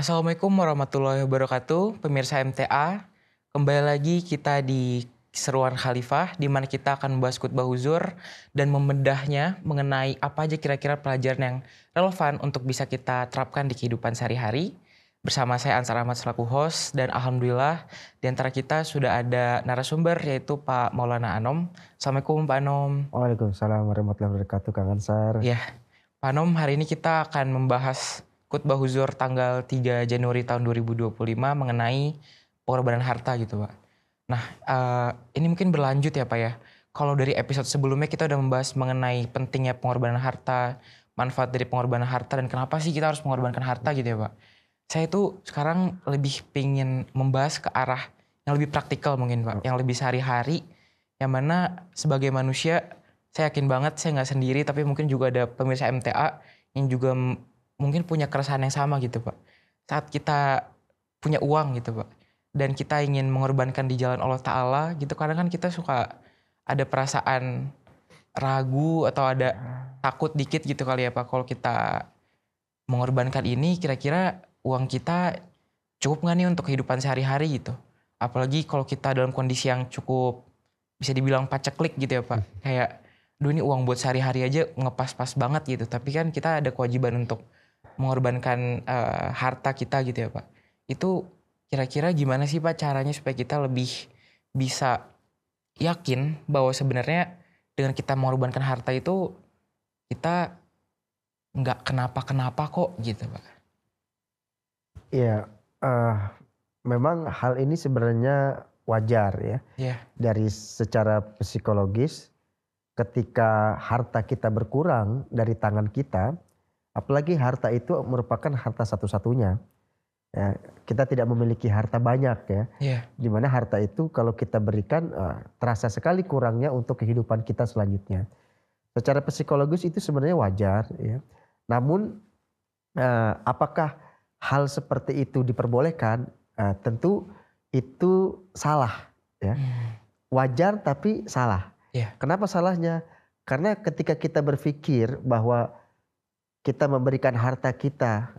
Assalamualaikum warahmatullahi wabarakatuh, pemirsa MTA. Kembali lagi kita di Seruan Khalifah, di mana kita akan membahas khutbah huzur dan membedahnya mengenai apa aja kira-kira pelajaran yang relevan untuk bisa kita terapkan di kehidupan sehari-hari. Bersama saya Ansar Ahmad selaku host, dan alhamdulillah di antara kita sudah ada narasumber yaitu Pak Maulana Anom. Assalamualaikum Pak Anom. Waalaikumsalam warahmatullahi wabarakatuh, Kang Ansar. Ya, Pak Anom, hari ini kita akan membahas khutbah huzur tanggal 3 Januari tahun 2025 mengenai pengorbanan harta gitu Pak. Nah, ini mungkin berlanjut ya Pak ya. Kalau dari episode sebelumnya kita udah membahas mengenai pentingnya pengorbanan harta, manfaat dari pengorbanan harta, dan kenapa sih kita harus mengorbankan harta gitu ya Pak. Saya tuh sekarang lebih pengen membahas ke arah yang lebih praktikal mungkin Pak, yang lebih sehari-hari, yang mana sebagai manusia saya yakin banget saya nggak sendiri, tapi mungkin juga ada pemirsa MTA yang juga mungkin punya keresahan yang sama gitu Pak. Saat kita punya uang gitu Pak, dan kita ingin mengorbankan di jalan Allah Ta'ala gitu, kadang kan kita suka ada perasaan ragu atau ada takut dikit gitu kali ya Pak, kalau kita mengorbankan ini kira-kira uang kita cukup nggak nih untuk kehidupan sehari-hari gitu. Apalagi kalau kita dalam kondisi yang cukup bisa dibilang paceklik gitu ya Pak. Kayak, duh ini uang buat sehari-hari aja ngepas-pas banget gitu. Tapi kan kita ada kewajiban untuk mengorbankan harta kita gitu ya Pak. Itu kira-kira gimana sih Pak caranya supaya kita lebih bisa yakin bahwa sebenarnya dengan kita mengorbankan harta itu kita nggak kenapa-kenapa kok gitu Pak. Iya, memang hal ini sebenarnya wajar ya. Iya. Dari secara psikologis, ketika harta kita berkurang dari tangan kita, apalagi harta itu merupakan harta satu-satunya. Ya, kita tidak memiliki harta banyak ya. Iya. Dimana harta itu kalau kita berikan terasa sekali kurangnya untuk kehidupan kita selanjutnya. Secara psikologis itu sebenarnya wajar ya. Namun apakah hal seperti itu diperbolehkan? Tentu itu salah ya. Wajar tapi salah. Iya. Kenapa salahnya? Karena ketika kita berpikir bahwa kita memberikan harta kita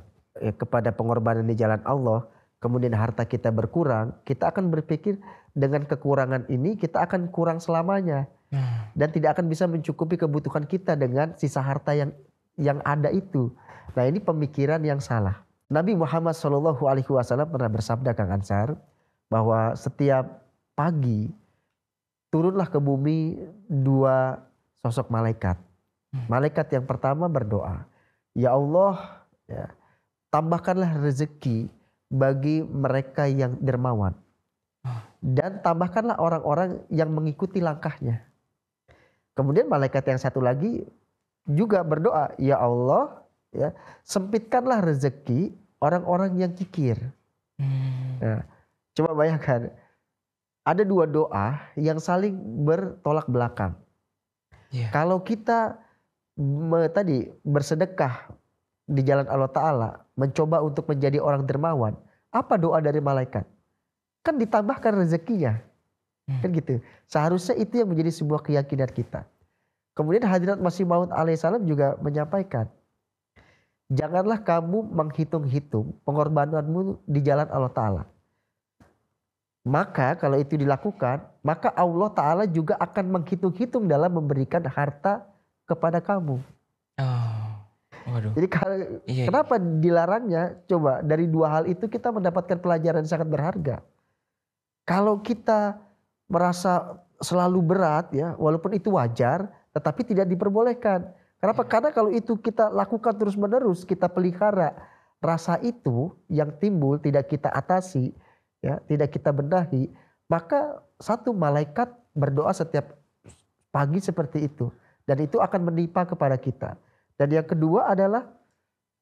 kepada pengorbanan di jalan Allah, kemudian harta kita berkurang, kita akan berpikir dengan kekurangan ini kita akan kurang selamanya. Dan tidak akan bisa mencukupi kebutuhan kita dengan sisa harta yang ada itu. Nah, ini pemikiran yang salah. Nabi Muhammad SAW pernah bersabda, Kang Ansar, bahwa setiap pagi turunlah ke bumi dua sosok malaikat. Malaikat yang pertama berdoa, ya Allah, ya, tambahkanlah rezeki bagi mereka yang dermawan, dan tambahkanlah orang-orang yang mengikuti langkahnya. Kemudian malaikat yang satu lagi juga berdoa, ya Allah, ya, sempitkanlah rezeki orang-orang yang kikir. Nah, coba bayangkan, ada dua doa yang saling bertolak belakang. Yeah. Kalau kita tadi bersedekah di jalan Allah Ta'ala, mencoba untuk menjadi orang dermawan, apa doa dari malaikat? Kan ditambahkan rezekinya. Kan gitu. Seharusnya itu yang menjadi sebuah keyakinan kita. Kemudian Hadrat Masih Maud alaihissalam juga menyampaikan, janganlah kamu menghitung-hitung pengorbananmu di jalan Allah Ta'ala. Maka kalau itu dilakukan, maka Allah Ta'ala juga akan menghitung-hitung dalam memberikan harta kepada kamu. Waduh. Jadi kenapa dilarangnya? Coba dari dua hal itu kita mendapatkan pelajaran sangat berharga. Kalau kita merasa selalu berat ya, walaupun itu wajar, tetapi tidak diperbolehkan. Kenapa? Karena kalau itu kita lakukan terus-menerus, kita pelihara rasa itu yang timbul tidak kita atasi, ya, tidak kita benahi, maka satu malaikat berdoa setiap pagi seperti itu, dan itu akan menimpa kepada kita. Dan yang kedua adalah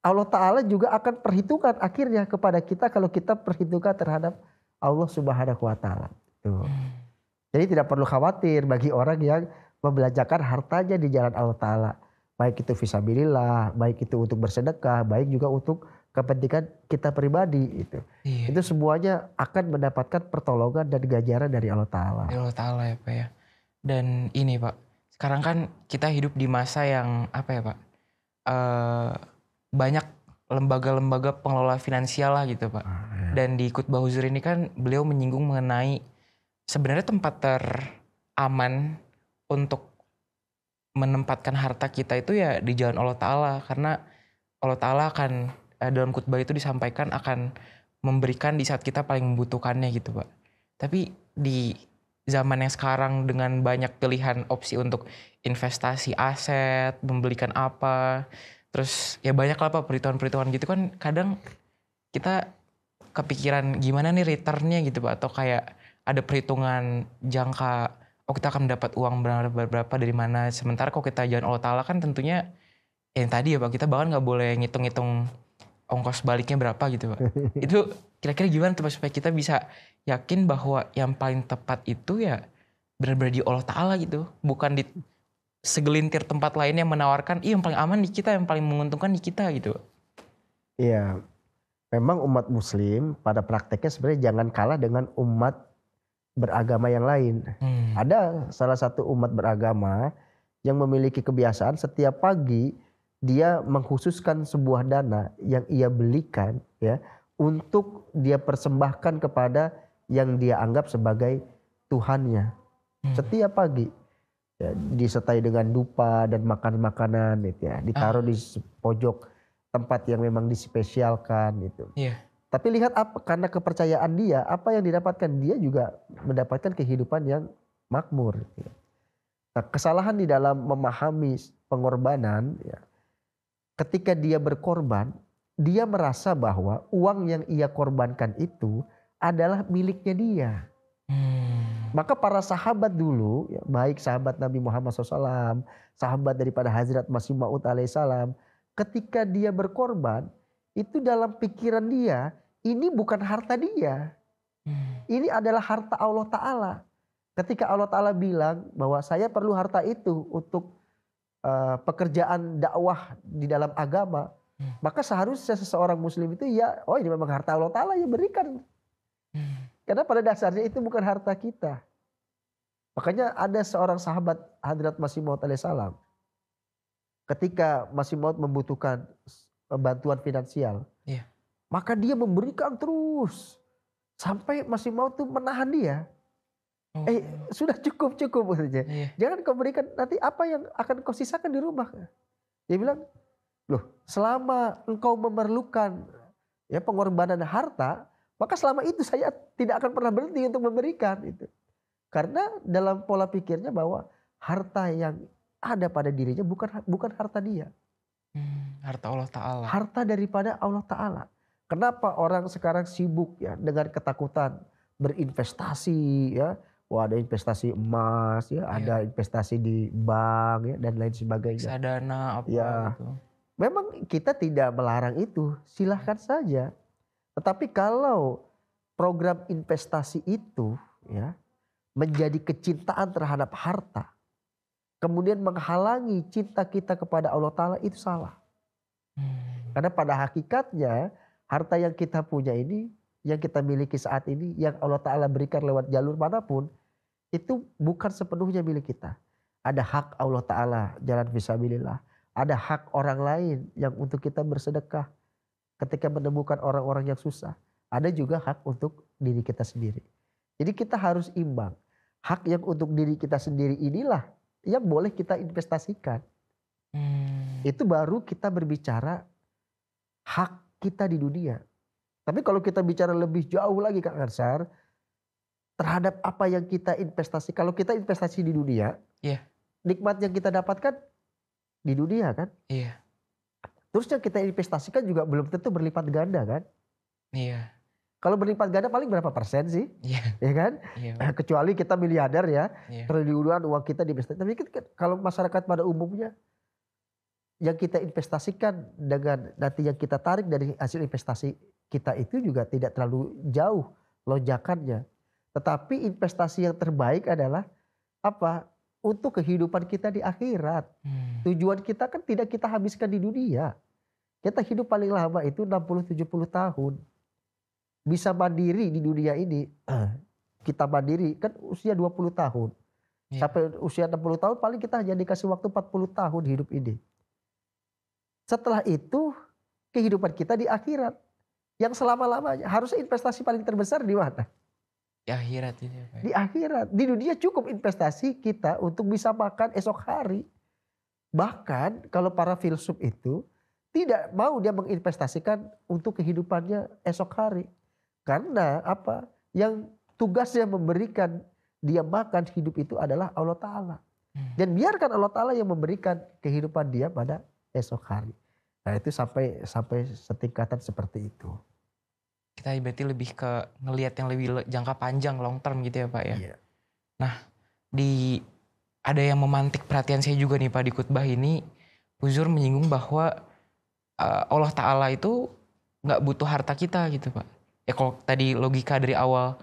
Allah Ta'ala juga akan perhitungkan akhirnya kepada kita kalau kita perhitungkan terhadap Allah Subhanahu wa Ta'ala. Jadi tidak perlu khawatir bagi orang yang membelanjakan hartanya di jalan Allah Ta'ala. Baik itu fisabilillah, baik itu untuk bersedekah, baik juga untuk kepentingan kita pribadi. Itu semuanya akan mendapatkan pertolongan dan ganjaran dari Allah Ta'ala. Dari Allah Ta'ala ya Pak ya. Dan ini Pak, sekarang kan kita hidup di masa yang apa ya Pak, banyak lembaga-lembaga pengelola finansial lah gitu Pak. Dan di Khutbah Huzur ini kan beliau menyinggung mengenai sebenarnya tempat teraman untuk menempatkan harta kita itu ya di jalan Allah Ta'ala. Karena Allah Ta'ala akan dalam khutbah itu disampaikan akan memberikan di saat kita paling membutuhkannya gitu Pak. Tapi di zaman yang sekarang dengan banyak pilihan opsi untuk investasi aset, membelikan apa, terus ya banyak lah Pak perhitungan-perhitungan gitu kan kadang kita kepikiran gimana nih returnnya gitu Pak, atau kayak ada perhitungan jangka oh kita akan mendapat uang berapa dari mana, sementara kalau kita jalan Allah Ta'ala kan tentunya yang tadi ya Pak, kita bahkan nggak boleh ngitung-ngitung ongkos baliknya berapa gitu Pak. Itu kira-kira gimana tuh Pak supaya kita bisa yakin bahwa yang paling tepat itu ya benar-benar di Allah Ta'ala gitu, bukan di segelintir tempat lain yang menawarkan yang paling aman di kita, yang paling menguntungkan di kita gitu. Iya, memang umat muslim pada prakteknya sebenarnya jangan kalah dengan umat beragama yang lain. Ada salah satu umat beragama yang memiliki kebiasaan setiap pagi dia mengkhususkan sebuah dana yang ia belikan ya untuk dia persembahkan kepada yang dia anggap sebagai Tuhannya. Setiap pagi ya, disertai dengan dupa dan makan-makanan gitu ya, ditaruh di pojok tempat yang memang dispesialkan gitu. Iya. Tapi lihat apa, karena kepercayaan dia, apa yang didapatkan, dia juga mendapatkan kehidupan yang makmur. Gitu. Nah, kesalahan di dalam memahami pengorbanan, ya, ketika dia berkorban, dia merasa bahwa uang yang ia korbankan itu adalah miliknya dia. Maka para sahabat dulu, ya, baik sahabat Nabi Muhammad SAW, sahabat daripada Hazrat Masih Maud alaihissalam, ketika dia berkorban, itu dalam pikiran dia, ini bukan harta dia. Ini adalah harta Allah Ta'ala. Ketika Allah Ta'ala bilang bahwa saya perlu harta itu untuk pekerjaan dakwah di dalam agama, maka seharusnya seseorang muslim itu ya, oh ini memang harta Allah Ta'ala yang berikan. Karena pada dasarnya itu bukan harta kita. Makanya ada seorang sahabat Hadrat Masih Maud alaihissalam, ketika Masih Maud membutuhkan bantuan finansial, maka dia memberikan terus sampai Masih Maud tuh menahan dia. Sudah cukup maksudnya. Jangan kau berikan, nanti apa yang akan kau sisakan di rumah. Dia bilang, loh selama engkau memerlukan ya pengorbanan harta, maka selama itu saya tidak akan pernah berhenti untuk memberikan itu. Karena dalam pola pikirnya bahwa harta yang ada pada dirinya bukan harta dia. Harta Allah Ta'ala. Harta daripada Allah Ta'ala. Kenapa orang sekarang sibuk ya dengan ketakutan berinvestasi ya. Wah, ada investasi emas ya, ada investasi di bank ya dan lain sebagainya. Reksadana apa ya, gitu. Memang kita tidak melarang itu, silahkan saja. Tetapi kalau program investasi itu ya menjadi kecintaan terhadap harta, kemudian menghalangi cinta kita kepada Allah Ta'ala, itu salah. Karena pada hakikatnya harta yang kita punya ini, yang kita miliki saat ini, yang Allah Ta'ala berikan lewat jalur manapun, itu bukan sepenuhnya milik kita. Ada hak Allah Ta'ala, jalan fisabilillah. Ada hak orang lain yang untuk kita bersedekah ketika menemukan orang-orang yang susah. Ada juga hak untuk diri kita sendiri. Jadi kita harus imbang. Hak yang untuk diri kita sendiri inilah yang boleh kita investasikan. Itu baru kita berbicara hak kita di dunia. Tapi kalau kita bicara lebih jauh lagi Kak Ansar, terhadap apa yang kita investasi. Kalau kita investasi di dunia, nikmat yang kita dapatkan di dunia kan. Terus yang kita investasikan juga belum tentu berlipat ganda kan. Kalau berlipat ganda paling berapa persen sih? Ya kan? Kecuali kita miliarder ya, triliunan uang kita diinvestasi. Tapi kalau masyarakat pada umumnya, yang kita investasikan dengan nanti yang kita tarik dari hasil investasi kita itu juga tidak terlalu jauh lonjakannya. Tetapi investasi yang terbaik adalah apa? Untuk kehidupan kita di akhirat. Tujuan kita kan tidak kita habiskan di dunia. Kita hidup paling lama itu 60-70 tahun. Bisa mandiri di dunia ini. Kita mandiri kan usia 20 tahun. Sampai usia 60 tahun paling kita hanya dikasih waktu 40 tahun hidup ini. Setelah itu kehidupan kita di akhirat. Yang selama-lamanya. Harusnya investasi paling terbesar di mana? Di akhirat itu ya Pak. Di akhirat. Di dunia cukup investasi kita untuk bisa makan esok hari. Bahkan kalau para filsuf itu tidak mau dia menginvestasikan untuk kehidupannya esok hari. Karena apa? Yang tugasnya memberikan dia makan hidup itu adalah Allah Ta'ala. Dan biarkan Allah Ta'ala yang memberikan kehidupan dia pada esok hari. Nah itu sampai setingkatan seperti itu. Kita berarti lebih ke ngelihat yang lebih jangka panjang, long term gitu ya Pak ya. Iya. Nah, ada yang memantik perhatian saya juga nih Pak di khutbah ini. Huzur menyinggung bahwa Allah Ta'ala itu nggak butuh harta kita gitu Pak. Ya kalau tadi logika dari awal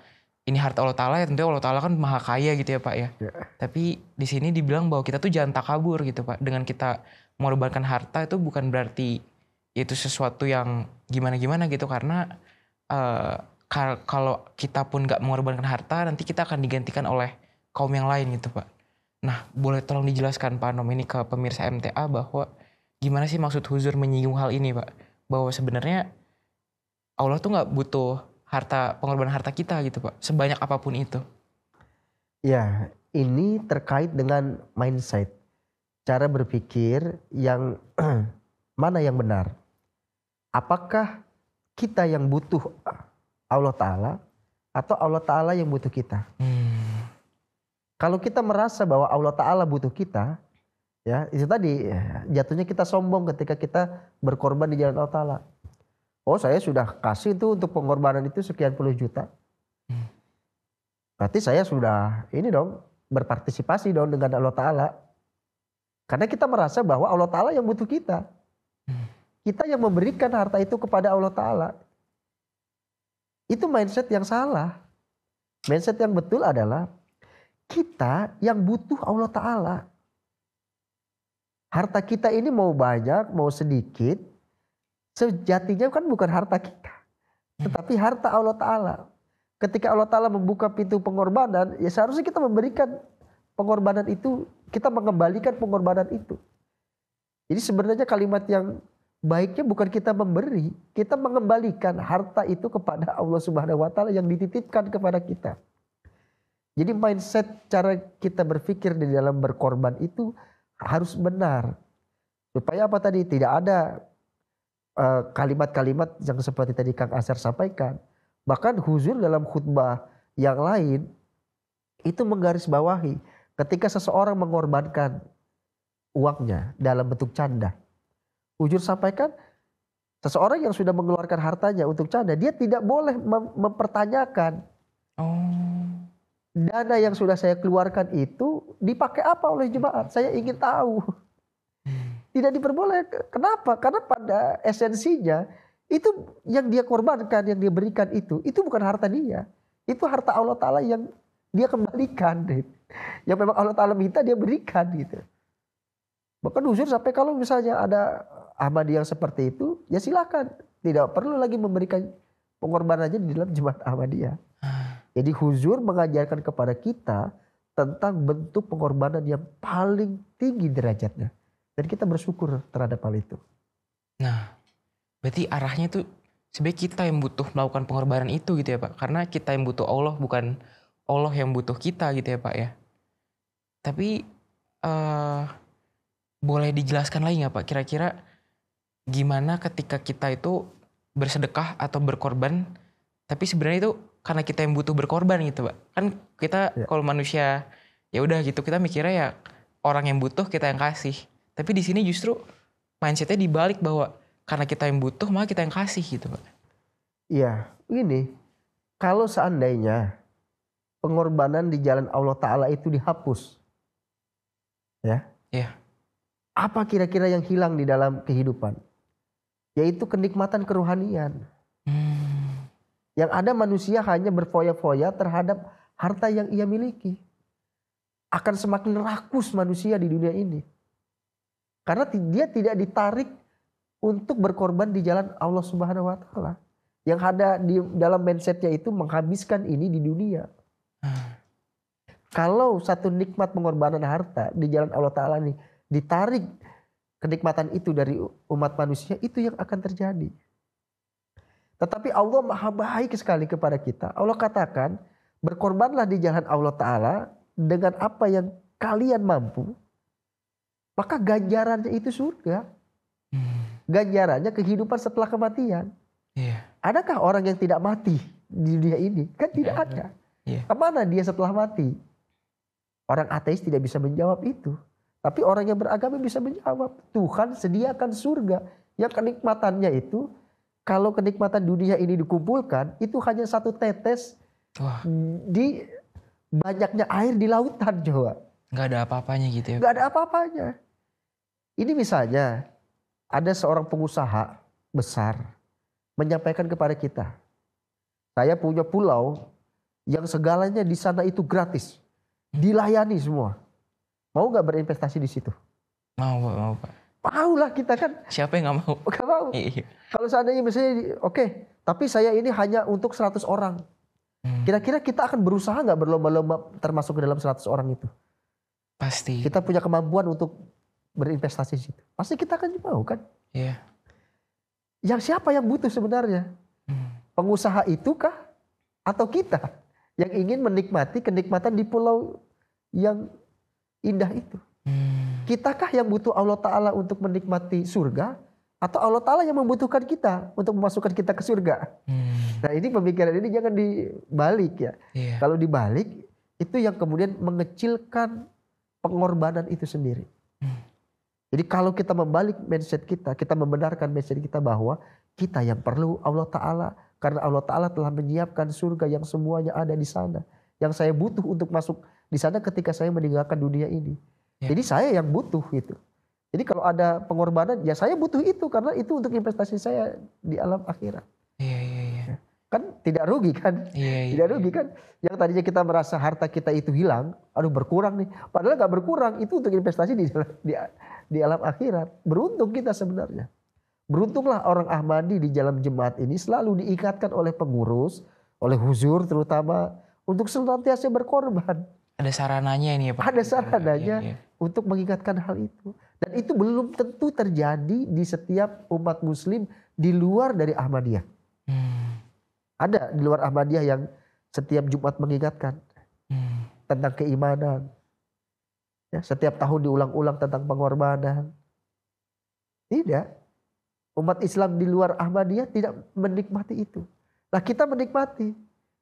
ini harta Allah Ta'ala, ya tentu Allah Ta'ala kan maha kaya gitu ya Pak ya. Tapi di sini dibilang bahwa kita tuh jangan takabur gitu Pak. Dengan kita mengorbankan harta itu bukan berarti itu sesuatu yang gimana-gimana gitu. Karena kalau kita pun gak mengorbankan harta, nanti kita akan digantikan oleh kaum yang lain gitu Pak. Nah boleh tolong dijelaskan Pak Anom ini ke pemirsa MTA bahwa gimana sih maksud Huzur menyinggung hal ini Pak. Bahwa sebenarnya Allah tuh gak butuh pengorbanan harta kita gitu Pak, sebanyak apapun itu. Ya, ini terkait dengan mindset, cara berpikir yang mana yang benar. Apakah kita yang butuh Allah Ta'ala atau Allah Ta'ala yang butuh kita? Kalau kita merasa bahwa Allah Ta'ala butuh kita, ya itu tadi jatuhnya kita sombong ketika kita berkorban di jalan Allah Ta'ala. Oh saya sudah kasih tuh untuk pengorbanan itu sekian puluh juta. Berarti saya sudah ini dong berpartisipasi dong dengan Allah Ta'ala. Karena kita merasa bahwa Allah Ta'ala yang butuh kita. Kita yang memberikan harta itu kepada Allah Ta'ala. Itu mindset yang salah. Mindset yang betul adalah kita yang butuh Allah Ta'ala. Harta kita ini mau banyak, mau sedikit, sejatinya kan bukan harta kita, tetapi harta Allah Ta'ala. Ketika Allah Ta'ala membuka pintu pengorbanan, ya seharusnya kita memberikan pengorbanan itu, kita mengembalikan pengorbanan itu. Jadi sebenarnya kalimat yang baiknya bukan kita memberi, kita mengembalikan harta itu kepada Allah Subhanahu wa Ta'ala yang dititipkan kepada kita. Jadi mindset cara kita berpikir di dalam berkorban itu harus benar. Supaya apa tadi? Tidak ada kalimat-kalimat yang seperti tadi Kang Asar sampaikan. Bahkan Huzur dalam khutbah yang lain itu menggarisbawahi ketika seseorang mengorbankan uangnya dalam bentuk canda. Huzur sampaikan seseorang yang sudah mengeluarkan hartanya untuk canda, dia tidak boleh mempertanyakan dana yang sudah saya keluarkan itu dipakai apa oleh jemaat. Saya ingin tahu. Tidak diperbolehkan. Kenapa? Karena pada esensinya itu yang dia korbankan, yang dia berikan itu bukan harta dia. Itu harta Allah Ta'ala yang dia kembalikan. Yang memang Allah Ta'ala minta dia berikan gitu. Bahkan Huzur sampai kalau misalnya ada Ahmadiyah yang seperti itu, ya silakan. Tidak perlu lagi memberikan pengorbanannya di dalam jemaat Ahmadiyah. Jadi Huzur mengajarkan kepada kita tentang bentuk pengorbanan yang paling tinggi derajatnya. Dan kita bersyukur terhadap hal itu. Nah, berarti arahnya tuh sebenarnya kita yang butuh melakukan pengorbanan itu gitu ya Pak. Karena kita yang butuh Allah, bukan Allah yang butuh kita gitu ya Pak ya. Tapi boleh dijelaskan lagi nggak Pak? Kira-kira gimana ketika kita itu bersedekah atau berkorban, tapi sebenarnya itu karena kita yang butuh berkorban gitu Pak. Kan kita kalau manusia ya udah gitu, kita mikirnya ya orang yang butuh kita yang kasih. Tapi di sini justru mindsetnya dibalik bahwa karena kita yang butuh maka kita yang kasih gitu Pak. Iya, ini kalau seandainya pengorbanan di jalan Allah Ta'ala itu dihapus, ya, apa kira-kira yang hilang di dalam kehidupan? Yaitu kenikmatan kerohanian. Yang ada manusia hanya berfoya-foya terhadap harta yang ia miliki. Akan semakin rakus manusia di dunia ini. Karena dia tidak ditarik untuk berkorban di jalan Allah Subhanahu wa Ta'ala. Yang ada di dalam mindsetnya itu menghabiskan ini di dunia. Kalau satu nikmat pengorbanan harta di jalan Allah Ta'ala ini ditarik ke kenikmatan itu dari umat manusia, itu yang akan terjadi. Tetapi Allah maha baik sekali kepada kita. Allah katakan, berkorbanlah di jalan Allah Ta'ala dengan apa yang kalian mampu, maka ganjarannya itu surga. Ganjarannya kehidupan setelah kematian. Iya. Adakah orang yang tidak mati di dunia ini? Kan tidak ada. Iya. Kemana dia setelah mati? Orang ateis tidak bisa menjawab itu. Tapi orang yang beragama bisa menjawab. Tuhan sediakan surga yang kenikmatannya itu, kalau kenikmatan dunia ini dikumpulkan, itu hanya satu tetes di banyaknya air di lautan, coba. Nggak ada apa-apanya gitu ya. Nggak ada apa-apanya. Ini misalnya ada seorang pengusaha besar menyampaikan kepada kita, saya punya pulau yang segalanya di sana itu gratis, dilayani semua. Mau nggak berinvestasi di situ? Mau Pak. Mau lah kita kan. Siapa yang nggak mau? Nggak mau. Iya. Kalau seandainya misalnya, oke, tapi saya ini hanya untuk 100 orang. Kira-kira kita akan berusaha nggak berlomba-lomba termasuk ke dalam 100 orang itu? Pasti. Kita punya kemampuan untuk berinvestasi di situ. Pasti kita akan mau kan? Iya. Yang siapa yang butuh sebenarnya? Pengusaha itu kah? Atau kita yang ingin menikmati kenikmatan di pulau yang indah itu? Kitakah yang butuh Allah Ta'ala untuk menikmati surga? Atau Allah Ta'ala yang membutuhkan kita untuk memasukkan kita ke surga? Nah ini pemikiran ini jangan dibalik ya. Iya. Kalau dibalik, itu yang kemudian mengecilkan pengorbanan itu sendiri. Jadi kalau kita membalik mindset kita membenarkan mindset kita bahwa kita yang perlu Allah Ta'ala. Karena Allah Ta'ala telah menyiapkan surga yang semuanya ada di sana. Yang saya butuh untuk masuk di sana ketika saya meninggalkan dunia ini. Ya. Jadi saya yang butuh gitu. Jadi kalau ada pengorbanan, ya saya butuh itu. Karena itu untuk investasi saya di alam akhirat. Iya. Kan tidak rugi kan? Iya. Tidak rugi kan? Yang tadinya kita merasa harta kita itu hilang, aduh berkurang nih. Padahal gak berkurang, itu untuk investasi di alam akhirat. Beruntung kita sebenarnya. Beruntunglah orang Ahmadi di dalam jemaat ini selalu diikatkan oleh pengurus, oleh huzur terutama, untuk senantiasa berkorban. Ada sarananya ini ya Pak? Ada sarananya Iya. untuk mengingatkan hal itu. Dan itu belum tentu terjadi di setiap umat muslim di luar dari Ahmadiyah. Ada di luar Ahmadiyah yang setiap Jumat mengingatkan tentang keimanan. Ya, setiap tahun diulang-ulang tentang pengorbanan. Tidak. Umat Islam di luar Ahmadiyah tidak menikmati itu. Nah kita menikmati.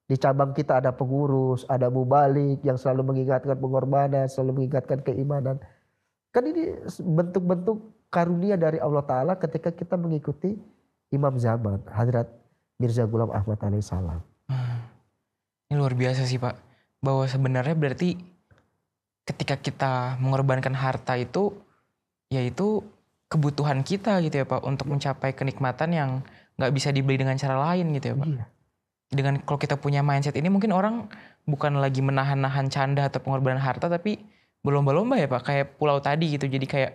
Di cabang kita ada pengurus, ada mubalik yang selalu mengingatkan pengorbanan, selalu mengingatkan keimanan. Kan ini bentuk-bentuk karunia dari Allah Ta'ala ketika kita mengikuti Imam Zaman, Hadrat Mirza Ghulam Ahmad alaihissalam. Ini luar biasa sih Pak. Bahwa sebenarnya berarti ketika kita mengorbankan harta itu, yaitu kebutuhan kita gitu ya Pak. Untuk mencapai kenikmatan yang gak bisa dibeli dengan cara lain gitu ya Pak. Iya. Dengan kalau kita punya mindset ini mungkin orang bukan lagi menahan-nahan canda atau pengorbanan harta, tapi berlomba-lomba ya Pak. Kayak pulau tadi gitu. Jadi kayak,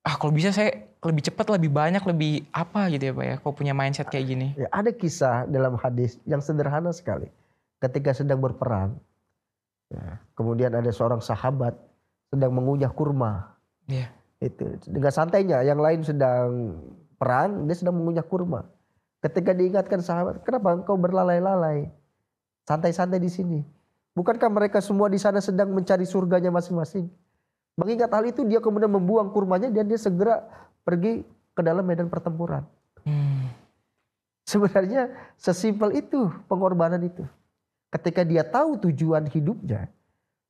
kalau bisa saya lebih cepat, lebih banyak, lebih apa gitu ya Pak ya. Kalau punya mindset kayak gini. Ya, ada kisah dalam hadis yang sederhana sekali. Ketika sedang berperang, ya, kemudian ada seorang sahabat sedang mengunyah kurma. Iya. Itu dengan santainya, yang lain sedang perang, dia sedang mengunyah kurma. Ketika diingatkan sahabat, kenapa engkau berlalai-lalai? Santai-santai di sini. Bukankah mereka semua di sana sedang mencari surganya masing-masing? Mengingat hal itu, dia kemudian membuang kurmanya dan dia segera pergi ke dalam medan pertempuran. Sebenarnya sesimpel itu pengorbanan itu. Ketika dia tahu tujuan hidupnya,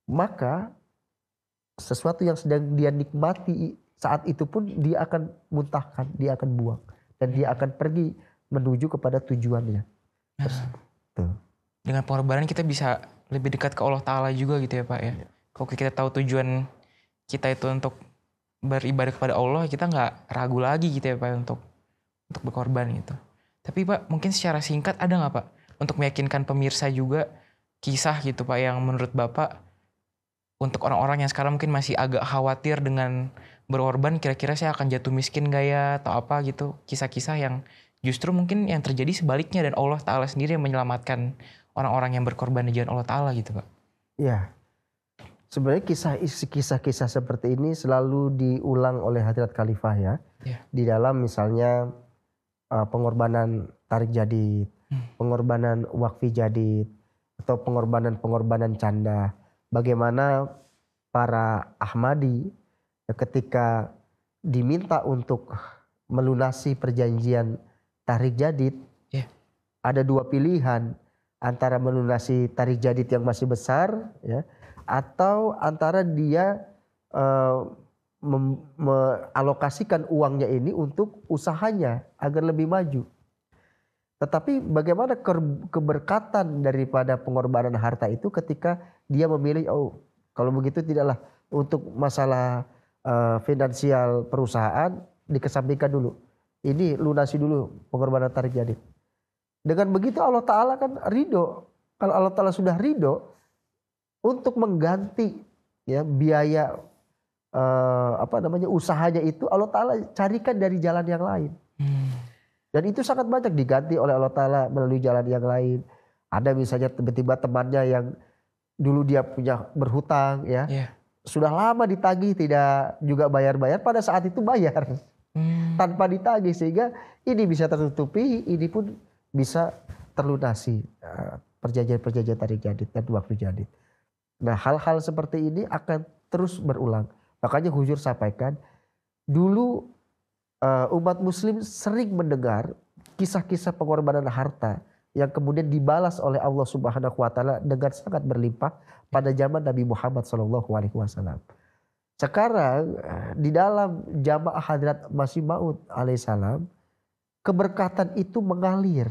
maka sesuatu yang sedang dia nikmati saat itu pun dia akan muntahkan, dia akan buang. Dan dia akan pergi menuju kepada tujuannya. Tuh. Dengan pengorbanan kita bisa lebih dekat ke Allah Ta'ala juga gitu ya Pak ya. Kalau kita tahu tujuan kita itu untuk beribadah kepada Allah, kita nggak ragu lagi gitu ya Pak untuk berkorban gitu. Tapi Pak, mungkin secara singkat ada nggak Pak untuk meyakinkan pemirsa juga kisah gitu Pak yang menurut Bapak untuk orang-orang yang sekarang mungkin masih agak khawatir dengan berkorban, kira-kira saya akan jatuh miskin gak ya atau apa gitu, kisah-kisah yang justru mungkin yang terjadi sebaliknya dan Allah Ta'ala sendiri yang menyelamatkan orang-orang yang berkorban di jalan Allah Ta'ala gitu Pak. Iya. Sebenarnya kisah-kisah seperti ini selalu diulang oleh Hadrat Khalifah ya. Ya. Di dalam misalnya pengorbanan tarik jadid, pengorbanan wakfi jadid, atau pengorbanan canda. Bagaimana para Ahmadi ketika diminta untuk melunasi perjanjian tarik jadid, Ya. ada dua pilihan, antara melunasi tarik jadid yang masih besar ya, atau antara dia mengalokasikan uangnya ini untuk usahanya agar lebih maju. Tetapi bagaimana keberkatan daripada pengorbanan harta itu ketika dia memilih, oh kalau begitu tidaklah untuk masalah finansial perusahaan dikesampingkan dulu. Ini lunasi dulu pengorbanan tarik jadid. Dengan begitu Allah Ta'ala kan ridho. Kalau Allah Ta'ala sudah ridho untuk mengganti ya biaya usahanya itu, Allah Ta'ala carikan dari jalan yang lain. Dan itu sangat banyak diganti oleh Allah Ta'ala melalui jalan yang lain. Ada misalnya tiba-tiba temannya yang dulu dia punya berhutang ya. Sudah lama ditagih tidak juga bayar-bayar, pada saat itu bayar. Tanpa ditagih, sehingga ini bisa tertutupi, ini pun bisa terlunasi perjanjian-perjanjian tarik jadid dan waktu jadid. Nah, hal-hal seperti ini akan terus berulang. Makanya Huzur sampaikan, dulu umat muslim sering mendengar kisah-kisah pengorbanan harta yang kemudian dibalas oleh Allah Subhanahu wa taala dengan sangat berlimpah pada zaman Nabi Muhammad SAW. Sekarang di dalam jamaah Hadrat Masih Maud alaihissalam, keberkatan itu mengalir.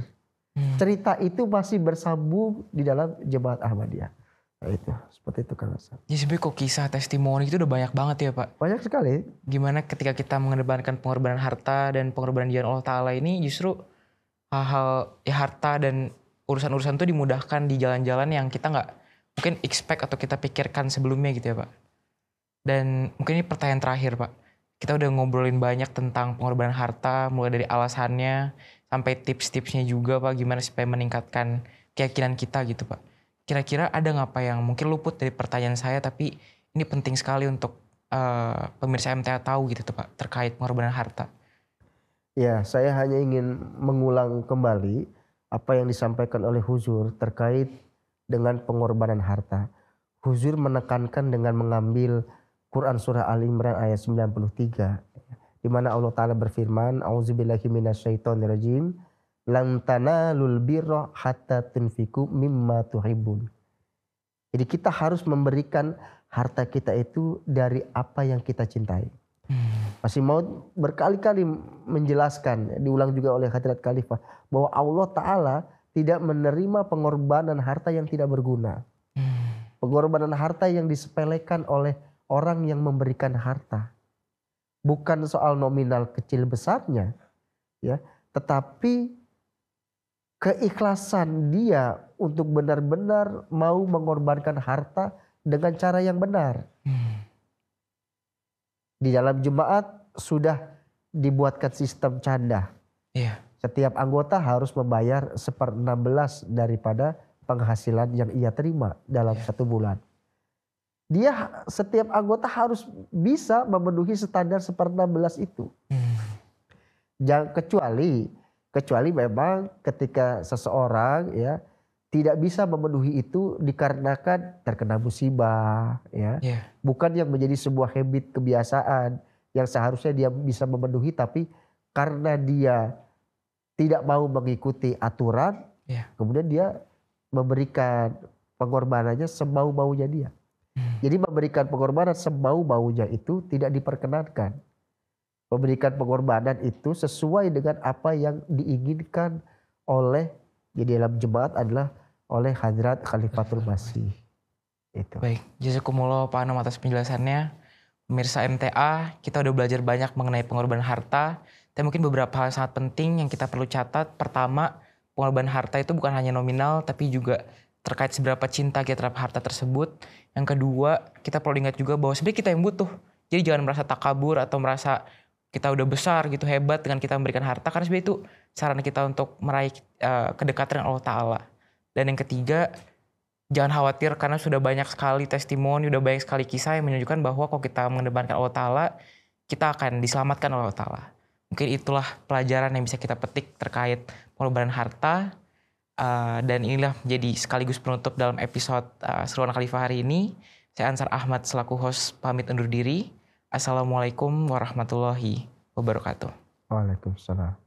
Cerita itu masih bersambung di dalam jemaat Ahmadiyah. Nah itu, seperti itu Kang Hasan. Jadi sebenarnya kok kisah testimoni itu udah banyak banget ya Pak? Banyak sekali. Gimana ketika kita mengedepankan pengorbanan harta dan pengorbanan jalan Allah Ta'ala ini, justru hal-hal ya harta dan urusan-urusan itu dimudahkan di jalan-jalan yang kita nggak mungkin expect atau kita pikirkan sebelumnya gitu ya Pak. Dan mungkin ini pertanyaan terakhir Pak. Kita udah ngobrolin banyak tentang pengorbanan harta, mulai dari alasannya sampai tips-tipsnya juga Pak, gimana supaya meningkatkan keyakinan kita gitu Pak. Kira-kira ada nggak Pak yang mungkin luput dari pertanyaan saya, tapi ini penting sekali untuk pemirsa MTA tahu gitu tuh Pak, terkait pengorbanan harta. Ya, saya hanya ingin mengulang kembali apa yang disampaikan oleh Huzur terkait dengan pengorbanan harta. Huzur menekankan dengan mengambil Quran surah Al Imran ayat 93, di mana Allah Ta'ala berfirman, A'udzubillahi minasyaitonirrajim, lan tanalul birra hatta tunfiqu mimma tuhibbun. Jadi kita harus memberikan harta kita itu dari apa yang kita cintai. Masih Maud berkali-kali menjelaskan, diulang juga oleh Hadrat Khalifah, bahwa Allah Ta'ala tidak menerima pengorbanan harta yang tidak berguna. Pengorbanan harta yang disepelekan oleh orang yang memberikan harta. Bukan soal nominal kecil besarnya, ya, tetapi keikhlasan dia untuk benar-benar mau mengorbankan harta dengan cara yang benar. Di dalam jemaat sudah dibuatkan sistem canda. Setiap anggota harus membayar 1/16 daripada penghasilan yang ia terima dalam satu bulan. Dia setiap anggota harus bisa memenuhi standar 1/16 itu. Jangan kecuali memang ketika seseorang ya tidak bisa memenuhi itu dikarenakan terkena musibah ya. Bukan yang menjadi sebuah habit kebiasaan yang seharusnya dia bisa memenuhi, tapi karena dia tidak mau mengikuti aturan, kemudian dia memberikan pengorbanannya semau-maunya dia. Jadi memberikan pengorbanan semau-maunya itu tidak diperkenankan. Memberikan pengorbanan itu sesuai dengan apa yang diinginkan oleh di dalam jemaat adalah oleh Hadrat Khalifatul Masih. Itu. Baik, jazakumullah Pak Anam atas penjelasannya. Pemirsa MTA, kita udah belajar banyak mengenai pengorbanan harta. Tapi mungkin beberapa hal sangat penting yang kita perlu catat. Pertama, pengorbanan harta itu bukan hanya nominal, tapi juga terkait seberapa cinta kita terhadap harta tersebut. Yang kedua, kita perlu ingat juga bahwa sebenarnya kita yang butuh. Jadi jangan merasa takabur atau merasa kita udah besar gitu, hebat dengan kita memberikan harta. Karena sebenarnya itu sarana kita untuk meraih kedekatan dengan Allah Ta'ala. Dan yang ketiga, jangan khawatir karena sudah banyak sekali testimoni, udah banyak sekali kisah yang menunjukkan bahwa kalau kita mengedepankan Allah Ta'ala, kita akan diselamatkan oleh Allah Ta'ala. Mungkin itulah pelajaran yang bisa kita petik terkait pengorbanan harta. Dan inilah menjadi sekaligus penutup dalam episode Seruan Khalifah hari ini. Saya Ansar Ahmad selaku host pamit undur diri. Assalamualaikum warahmatullahi wabarakatuh. Waalaikumsalam.